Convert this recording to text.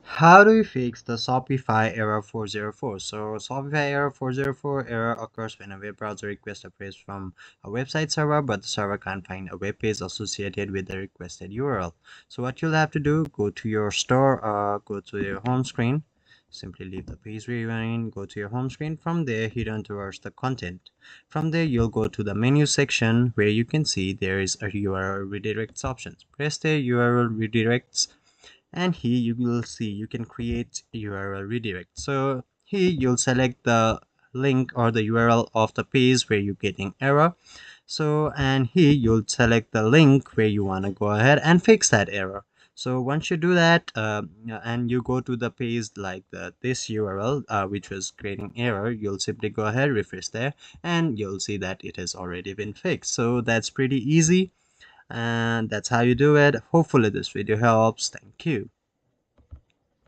How do you fix the Shopify error 404? So Shopify error 404 error occurs when a web browser requests a page from a website server, but the server can't find a web page associated with the requested URL. So what you'll have to do, go to your store, go to your home screen, simply leave the page where you are in, go to your home screen. From there, head on towards the content. From there, you'll go to the menu section where you can see there is a URL redirects options. Press the URL redirects, and here you will see you can create URL redirect. So here you'll select the link or the URL of the page where you're getting error. So and here you'll select the link where you want to go ahead and fix that error. So once you do that, and you go to the page like this URL which was creating error, you'll simply go ahead, refresh there, and you'll see that it has already been fixed. So that's pretty easy, and that's how you do it. Hopefully this video helps. Thank you.